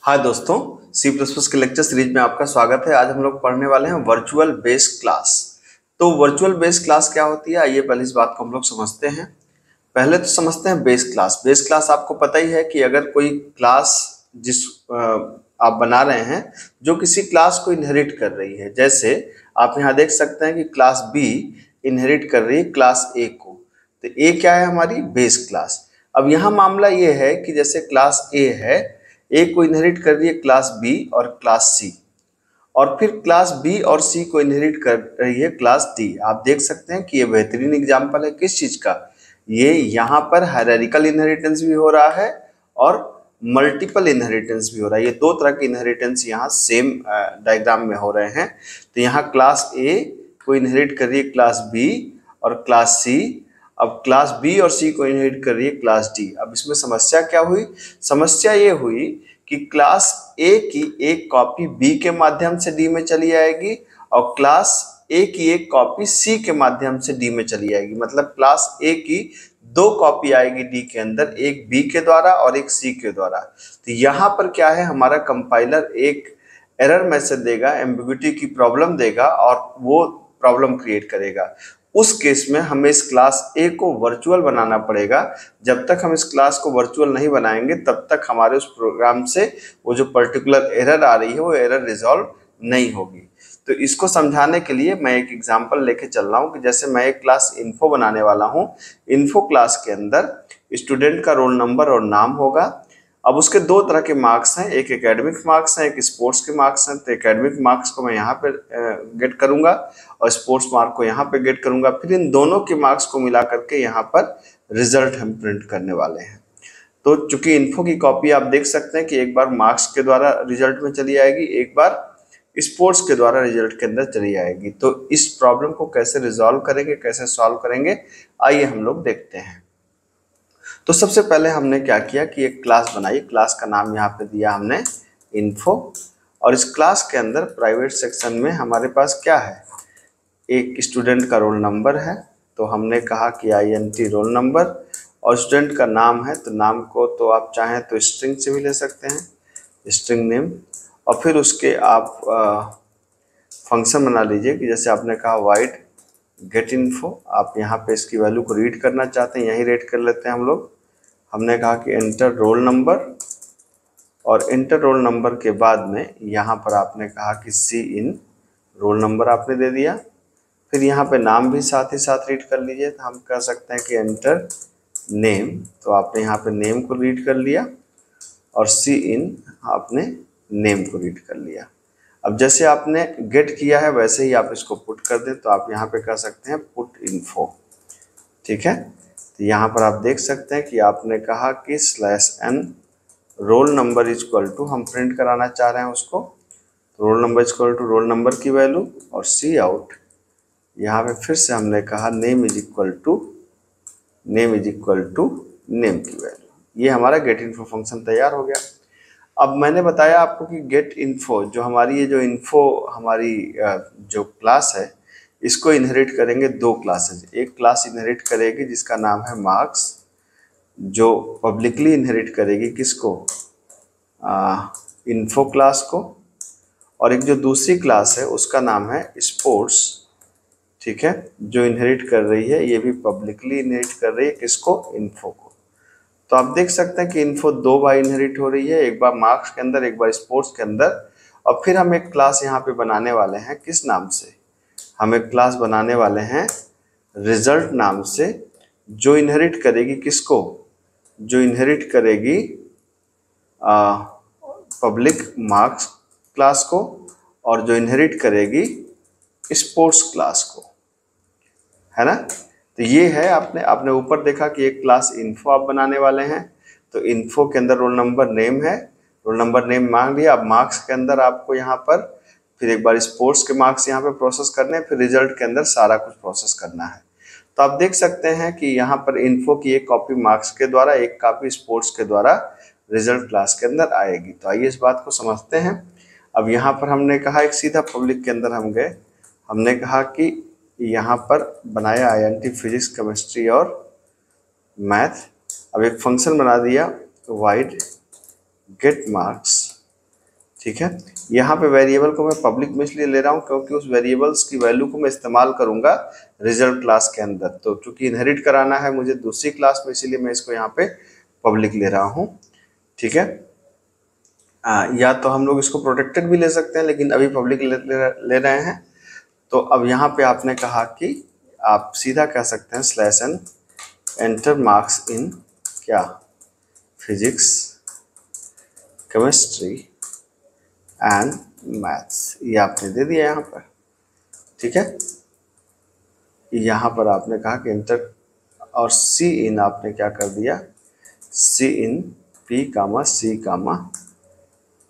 हाय दोस्तों, C++ के lecture series में आपका स्वागत है। आज हम लोग पढ़ने वाले हैं वर्चुअल बेस क्लास। तो वर्चुअल बेस क्लास क्या होती है, आइए पहले इस बात को हम लोग समझते हैं। पहले तो समझते हैं बेस क्लास। बेस क्लास आपको पता ही है कि अगर कोई क्लास आप बना रहे हैं जो किसी क्लास को इनहेरिट कर रही है, जैसे आप यहाँ देख सकते हैं कि क्लास बी इनहेरिट कर रही है क्लास ए को, तो ए क्या है, हमारी बेस क्लास। अब यहाँ मामला ये है कि जैसे क्लास ए है, ए को इनहेरिट कर रही है क्लास बी और क्लास सी, और फिर क्लास बी और सी को इनहेरिट कर रही है क्लास डी। आप देख सकते हैं कि ये बेहतरीन एग्जांपल है किस चीज का, ये यहाँ पर हायरार्किकल इनहेरिटेंस भी हो रहा है और मल्टीपल इनहेरिटेंस भी हो रहा है। ये दो तरह के इनहेरिटेंस यहाँ सेम डायग्राम में हो रहे हैं। तो यहाँ क्लास ए को इनहेरिट कर रही है क्लास बी और क्लास सी, अब क्लास बी और सी को इनहेरिट कर रही है क्लास डी। अब इसमें समस्या क्या हुई, समस्या ये हुई कि क्लास ए की एक कॉपी बी के माध्यम से डी में चली आएगी और क्लास ए की एक कॉपी सी के माध्यम से डी में चली आएगी। मतलब क्लास ए की दो कॉपी आएगी डी के अंदर, एक बी के द्वारा और एक सी के द्वारा। तो यहाँ पर क्या है, हमारा कंपाइलर एक एरर मैसेज देगा, एम्बिग्युइटी की प्रॉब्लम देगा और वो प्रॉब्लम क्रिएट करेगा। उस केस में हमें इस क्लास ए को वर्चुअल बनाना पड़ेगा। जब तक हम इस क्लास को वर्चुअल नहीं बनाएंगे तब तक हमारे उस प्रोग्राम से वो जो पर्टिकुलर एरर आ रही है वो एरर रिजॉल्व नहीं होगी। तो इसको समझाने के लिए मैं एक एग्जांपल लेके चल रहा हूँ कि जैसे मैं एक क्लास इन्फो बनाने वाला हूँ। इन्फो क्लास के अंदर स्टूडेंट का रोल नंबर और नाम होगा। अब उसके दो तरह के मार्क्स हैं, एक एकेडमिक मार्क्स हैं, एक स्पोर्ट्स के मार्क्स हैं। तो एकेडमिक मार्क्स को मैं यहाँ पे गेट करूंगा और स्पोर्ट्स मार्क को यहाँ पे गेट करूंगा। फिर इन दोनों के मार्क्स को मिला करके यहाँ पर रिजल्ट हम प्रिंट करने वाले हैं। तो चूंकि इन्फो की कॉपी आप देख सकते हैं कि एक बार मार्क्स के द्वारा रिजल्ट में चली आएगी, एक बार स्पोर्ट्स के द्वारा रिजल्ट के अंदर चली आएगी। तो इस प्रॉब्लम को कैसे रिजॉल्व करेंगे, कैसे सॉल्व करेंगे, आइए हम लोग देखते हैं। तो सबसे पहले हमने क्या किया कि एक क्लास बनाई। क्लास का नाम यहाँ पे दिया हमने इन्फो, और इस क्लास के अंदर प्राइवेट सेक्शन में हमारे पास क्या है, एक स्टूडेंट का रोल नंबर है। तो हमने कहा कि INT रोल नंबर, और स्टूडेंट का नाम है तो नाम को तो आप चाहें तो स्ट्रिंग से भी ले सकते हैं, स्ट्रिंग नेम। और फिर उसके आप फंक्शन बना लीजिए कि जैसे आपने कहा वाइड गेट इन्फो, आप यहाँ पे इसकी वैल्यू को रीड करना चाहते हैं, यहीं रीड कर लेते हैं हम लोग। हमने कहा कि एंटर रोल नंबर, और एंटर रोल नंबर के बाद में यहाँ पर आपने कहा कि सी इन रोल नंबर आपने दे दिया। फिर यहाँ पे नाम भी साथ ही साथ रीड कर लीजिए। तो हम कह सकते हैं कि एंटर नेम, तो आपने यहाँ पे नेम को रीड कर लिया और सी इन आपने नेम को रीड कर लिया। अब जैसे आपने गेट किया है वैसे ही आप इसको पुट कर दें, तो आप यहाँ पे कह सकते हैं पुट इन्फो। ठीक है, तो यहाँ पर आप देख सकते हैं कि आपने कहा कि /n roll number is equal to, हम प्रिंट कराना चाह रहे हैं उसको, तो roll number is equal to roll number की वैल्यू, और सी आउट यहाँ पे फिर से हमने कहा name is equal to name की वैल्यू। ये हमारा गेट इन्फो फंक्शन तैयार हो गया। अब मैंने बताया आपको कि गेट इन्फो जो हमारी ये जो इन्फो हमारी जो क्लास है, इसको इनहेरिट करेंगे दो क्लासेस। एक क्लास इनहेरिट करेगी जिसका नाम है मार्क्स, जो पब्लिकली इनहेरिट करेगी किसको, इन्फो क्लास को, और एक जो दूसरी क्लास है उसका नाम है स्पोर्ट्स। ठीक है, जो इनहेरिट कर रही है ये भी पब्लिकली इनहेरिट कर रही है किसको, इन्फो को। तो आप देख सकते हैं कि इन्फो दो बार इनहेरिट हो रही है, एक बार मार्क्स के अंदर, एक बार स्पोर्ट्स के अंदर। और फिर हम एक क्लास यहाँ पे बनाने वाले हैं, किस नाम से, हम एक क्लास बनाने वाले हैं रिजल्ट नाम से, जो इनहेरिट करेगी किसको, जो इनहेरिट करेगी पब्लिक मार्क्स क्लास को, और जो इनहेरिट करेगी स्पोर्ट्स क्लास को, है ना। तो ये है, आपने ऊपर देखा कि एक क्लास इन्फो आप बनाने वाले हैं। तो इन्फो के अंदर रोल नंबर नेम है, रोल नंबर नेम मांग लिया। अब मार्क्स के अंदर आपको यहाँ पर फिर एक बार स्पोर्ट्स के मार्क्स यहाँ पे प्रोसेस करने हैं, फिर रिजल्ट के अंदर सारा कुछ प्रोसेस करना है। तो आप देख सकते हैं कि यहाँ पर इन्फो की एक कॉपी मार्क्स के द्वारा, एक कॉपी स्पोर्ट्स के द्वारा रिजल्ट क्लास के अंदर आएगी। तो आइए इस बात को समझते हैं। अब यहाँ पर हमने कहा एक सीधा पब्लिक के अंदर हम गए, हमने कहा कि यहाँ पर बनाया INT फिजिक्स, केमिस्ट्री और मैथ। अब एक फंक्शन बना दिया वाइड गेट मार्क्स, ठीक है। यहाँ पे वेरिएबल को मैं पब्लिक में इसलिए ले रहा हूँ क्योंकि उस वेरिएबल्स की वैल्यू को मैं इस्तेमाल करूंगा रिजल्ट क्लास के अंदर। तो चूंकि इनहेरिट कराना है मुझे दूसरी क्लास में, इसीलिए मैं इसको यहाँ पे पब्लिक ले रहा हूँ, ठीक है। या तो हम लोग इसको प्रोटेक्टेड भी ले सकते हैं, लेकिन अभी पब्लिक ले रहे हैं। तो अब यहाँ पे आपने कहा कि आप सीधा कह सकते हैं slash n enter marks in क्या, फिजिक्स, केमिस्ट्री एंड मैथ्स, ये आपने दे दिया यहाँ पर, ठीक है। यहाँ पर आपने कहा कि इंटर और सी इन आपने क्या कर दिया, सी in P comma C comma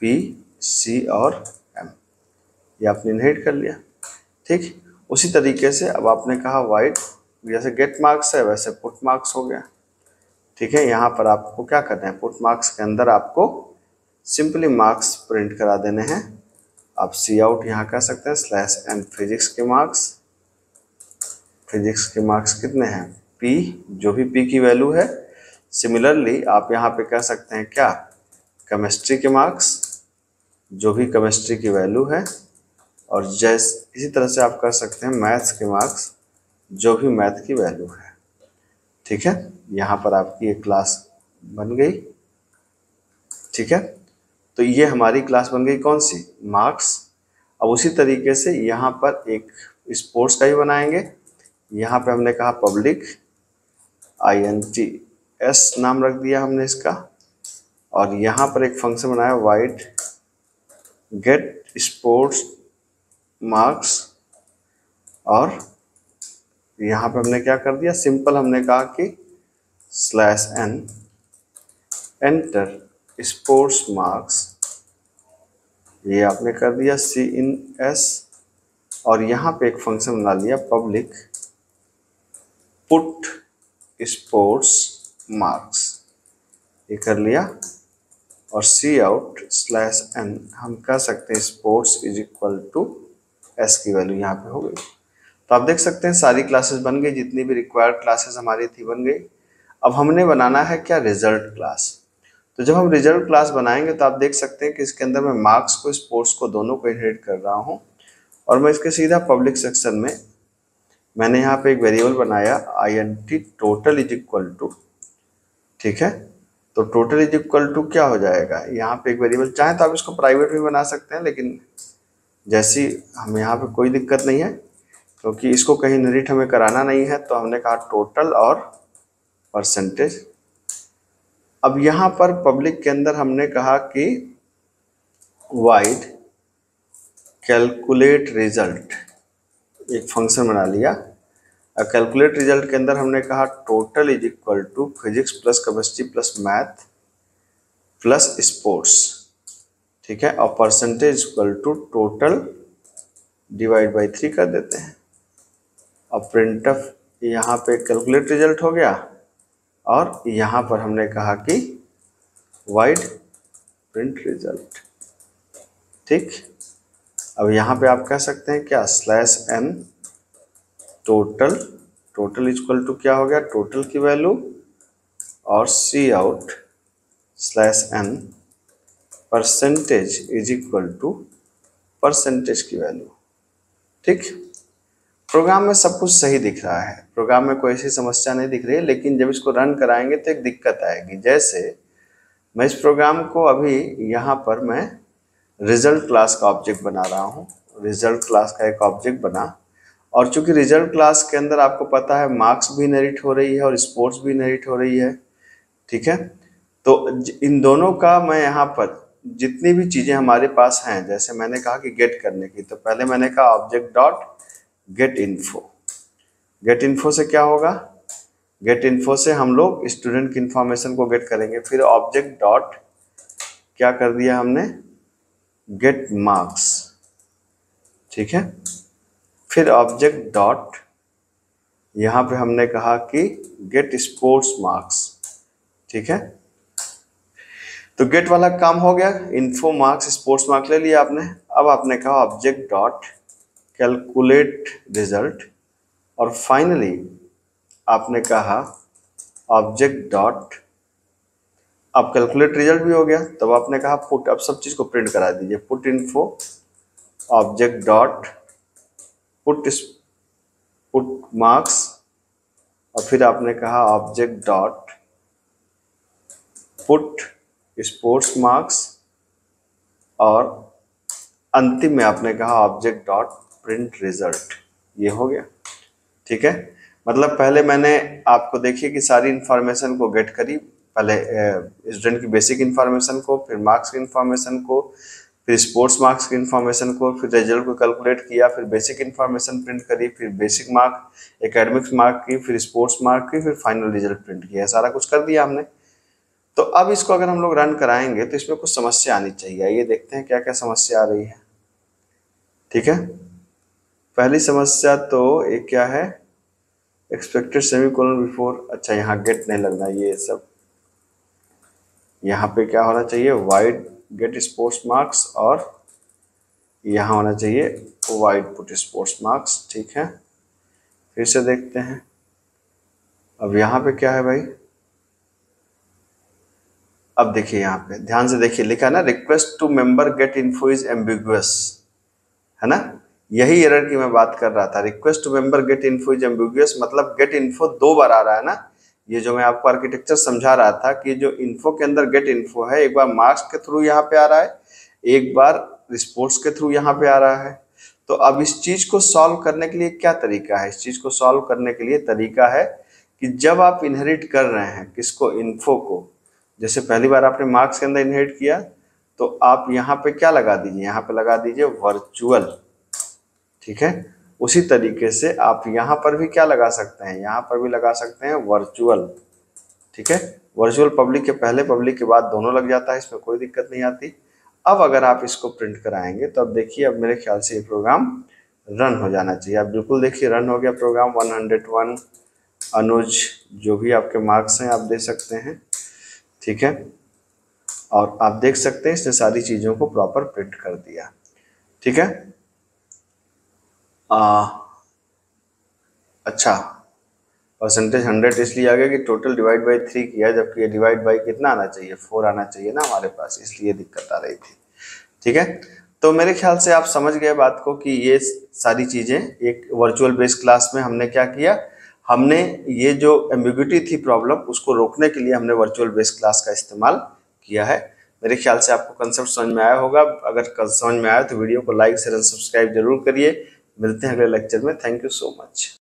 P C और एम, ये आपने इनहेरिट कर लिया, ठीक। उसी तरीके से अब आपने कहा वाइड, जैसे गेट मार्क्स है वैसे पुट मार्क्स हो गया, ठीक है। यहाँ पर आपको क्या करना है, पुट मार्क्स के अंदर आपको सिंपली मार्क्स प्रिंट करा देने हैं। आप सी आउट यहाँ कह सकते हैं स्लैश एन फिजिक्स के मार्क्स, फिजिक्स के मार्क्स कितने हैं पी, जो भी पी की वैल्यू है। सिमिलरली आप यहाँ पे कह सकते हैं क्या, केमिस्ट्री के मार्क्स, जो भी केमिस्ट्री की वैल्यू है। और इसी तरह से आप कर सकते हैं मैथ्स के मार्क्स, जो भी मैथ की वैल्यू है, ठीक है। यहाँ पर आपकी एक क्लास बन गई, ठीक है। तो ये हमारी क्लास बन गई कौन सी, मार्क्स। अब उसी तरीके से यहाँ पर एक स्पोर्ट्स का ही बनाएंगे। यहाँ पे हमने कहा पब्लिक INTS नाम रख दिया हमने इसका, और यहाँ पर एक फंक्शन बनाया वाइड गेट स्पोर्ट्स मार्क्स, और यहाँ पे हमने क्या कर दिया, सिंपल हमने कहा कि slash n enter sports marks, ये आपने कर दिया सी इन एस, और यहाँ पे एक फंक्शन बना लिया पब्लिक पुट स्पोर्ट्स मार्क्स, ये कर लिया। और सी आउट स्लैश एन हम कह सकते हैं sports is equal to s की वैल्यू यहाँ पे हो गई। तो आप देख सकते हैं सारी क्लासेस बन गई, जितनी भी रिक्वायर्ड क्लासेस हमारी थी बन गई। अब हमने बनाना है क्या, रिजल्ट क्लास। तो जब हम रिजल्ट क्लास बनाएंगे तो आप देख सकते हैं कि इसके अंदर मैं मार्क्स को, स्पोर्ट्स को, दोनों को इनहेरिट कर रहा हूँ। और मैं इसके सीधा पब्लिक सेक्शन में मैंने यहाँ पे एक वेरिएबल बनाया INT total is equal to, ठीक है। तो टोटल इज इक्वल टू क्या हो जाएगा, यहाँ पे एक वेरिएबल, चाहे तो आप इसको प्राइवेट भी बना सकते हैं, लेकिन जैसी हम यहाँ पे कोई दिक्कत नहीं है क्योंकि इसको कहीं इनहेरिट हमें कराना नहीं है। तो हमने कहा टोटल और परसेंटेज। अब यहाँ पर पब्लिक के अंदर हमने कहा कि वाइड कैलकुलेट रिजल्ट, एक फंक्शन बना लिया। कैलकुलेट रिजल्ट के अंदर हमने कहा total is equal to physics plus chemistry plus math plus sports, ठीक है। और percentage equal to total divide by 3 कर देते हैं। और प्रिंटफ यहाँ पे कैलकुलेट रिजल्ट हो गया, और यहाँ पर हमने कहा कि वाइड प्रिंट रिजल्ट, ठीक। अब यहाँ पे आप कह सकते हैं क्या, slash n total, total equal to क्या हो गया, टोटल की वैल्यू, और cout slash n percentage is equal to percentage की वैल्यू, ठीक। प्रोग्राम में सब कुछ सही दिख रहा है, प्रोग्राम में कोई ऐसी समस्या नहीं दिख रही है, लेकिन जब इसको रन कराएंगे तो एक दिक्कत आएगी। जैसे मैं इस प्रोग्राम को अभी यहाँ पर मैं रिजल्ट क्लास का ऑब्जेक्ट बना रहा हूँ, रिजल्ट क्लास का एक ऑब्जेक्ट बना, और चूंकि रिजल्ट क्लास के अंदर आपको पता है मार्क्स भी इनहेरिट हो रही है और स्पोर्ट्स भी इनहेरिट हो रही है, ठीक है। तो इन दोनों का मैं यहाँ पर जितनी भी चीज़ें हमारे पास हैं, जैसे मैंने कहा कि गेट करने की, तो पहले मैंने कहा object dot get info. Get info से क्या होगा, गेट इन्फो से हम लोग स्टूडेंट की इंफॉर्मेशन को गेट करेंगे। फिर ऑब्जेक्ट डॉट क्या कर दिया हमने, गेट मार्क्स, ठीक है। फिर ऑब्जेक्ट डॉट यहाँ पे हमने कहा कि गेट स्पोर्ट्स मार्क्स, ठीक है। तो गेट वाला काम हो गया, इन्फो मार्क्स स्पोर्ट्स मार्क्स ले लिया आपने। अब आपने कहा ऑब्जेक्ट डॉट कैलकुलेट रिजल्ट, और फाइनली आपने कहा ऑब्जेक्ट डॉट, अब कैलकुलेट रिजल्ट भी हो गया, तब आपने कहा पुट, अब सब चीज को प्रिंट करा दीजिए, put info object dot put put marks, और फिर आपने कहा object dot put sports marks, और अंतिम में आपने कहा ऑब्जेक्ट डॉट प्रिंट रिजल्ट। ये हो गया, ठीक है। मतलब पहले मैंने आपको देखिए कि सारी इंफॉर्मेशन को गेट करी, पहले स्टूडेंट की बेसिक इंफॉर्मेशन को, फिर मार्क्स की इंफॉर्मेशन को, फिर स्पोर्ट्स मार्क्स की इंफॉर्मेशन को, फिर रिजल्ट को कैलकुलेट किया, फिर बेसिक इंफॉर्मेशन प्रिंट करी, फिर बेसिक मार्क एकेडमिक्स मार्क की, फिर स्पोर्ट्स मार्क की, फिर फाइनल रिजल्ट प्रिंट किया, सारा कुछ कर दिया हमने। तो अब इसको अगर हम लोग रन कराएंगे तो इसमें कुछ समस्या आनी चाहिए। ये देखते हैं क्या क्या समस्या आ रही है, ठीक है। पहली समस्या तो एक क्या है, एक्सपेक्टेड सेमीकोलन बिफोर, अच्छा यहाँ गेट नहीं लगना, ये सब यहाँ पे क्या होना चाहिए, वाइड गेट स्पोर्ट्स मार्क्स, और यहाँ होना चाहिए वाइड पुट स्पोर्ट्स मार्क्स, ठीक है। फिर से देखते हैं, अब यहाँ पे क्या है भाई, अब देखिए यहाँ पे ध्यान से देखिए, लिखा है ना request to member get info is ambiguous, है ना, यही एरर की मैं बात कर रहा था। Request to member get info is ambiguous मतलब गेट इन्फो दो बार आ रहा है ना। ये जो मैं आपको आर्किटेक्चर समझा रहा था कि जो इन्फो के अंदर गेट इन्फो है, एक बार मार्क्स के थ्रू यहाँ पे आ रहा है, एक बार स्पोर्ट्स के थ्रू यहाँ पे आ रहा है। तो अब इस चीज को सॉल्व करने के लिए क्या तरीका है, इस चीज को सॉल्व करने के लिए तरीका है कि जब आप इनहेरिट कर रहे हैं किसको, इन्फो को, जैसे पहली बार आपने मार्क्स के अंदर इनहेरिट किया, तो आप यहाँ पे क्या लगा दीजिए, यहाँ पे लगा दीजिए वर्चुअल, ठीक है। उसी तरीके से आप यहाँ पर भी क्या लगा सकते हैं, यहाँ पर भी लगा सकते हैं वर्चुअल, ठीक है। वर्चुअल पब्लिक के पहले, पब्लिक के बाद दोनों लग जाता है, इसमें कोई दिक्कत नहीं आती। अब अगर आप इसको प्रिंट कराएंगे तो अब देखिए, अब मेरे ख्याल से ये प्रोग्राम रन हो जाना चाहिए। अब बिल्कुल देखिए रन हो गया प्रोग्राम। 101 अनुज जो भी आपके मार्क्स हैं आप दे सकते हैं, ठीक है। और आप देख सकते हैं इसने सारी चीज़ों को प्रॉपर प्रिंट कर दिया, ठीक है। अच्छा, परसेंटेज 100 इसलिए आ गया कि टोटल डिवाइड बाई 3 किया, जबकि ये डिवाइड बाई कितना आना चाहिए, 4 आना चाहिए ना हमारे पास, इसलिए दिक्कत आ रही थी, ठीक है। तो मेरे ख्याल से आप समझ गए बात को कि ये सारी चीज़ें एक वर्चुअल बेस क्लास में हमने क्या किया, हमने ये जो एम्बिग्युइटी थी प्रॉब्लम, उसको रोकने के लिए हमने वर्चुअल बेस क्लास का इस्तेमाल किया है। मेरे ख्याल से आपको कंसेप्ट समझ में आया होगा। अगर समझ में आया तो वीडियो को लाइक शेयर एंड सब्सक्राइब जरूर करिए। मिलते हैं अगले लेक्चर में। Thank you so much.